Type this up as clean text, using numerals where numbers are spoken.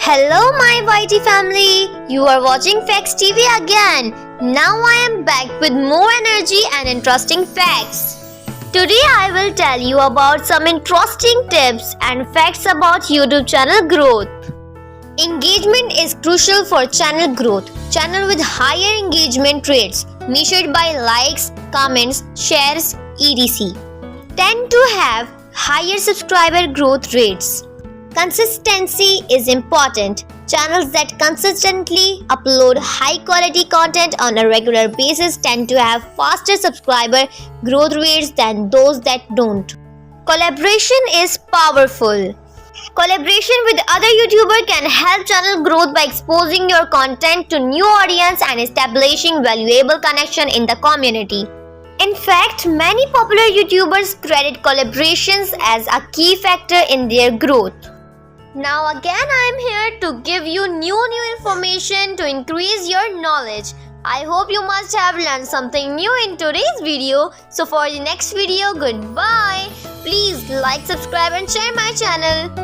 Hello my YT family, you are watching Facts TV again. Now I am back with more energy and interesting facts. Today I will tell you about some interesting tips and facts about YouTube channel growth. Engagement is crucial for channel growth. Channel with higher engagement rates measured by likes, comments, shares, etc. tend to have higher subscriber growth rates. Consistency is important. Channels that consistently upload high quality content on a regular basis tend to have faster subscriber growth rates than those that don't. Collaboration is powerful. Collaboration with other YouTubers can help channel growth by exposing your content to new audience and establishing valuable connection in the community. In fact, many popular YouTubers credit collaborations as a key factor in their growth. Now again I am here to give you new information to increase your knowledge. I hope you must have learned something new in today's video. So for the next video, goodbye. Please like, subscribe and share my channel.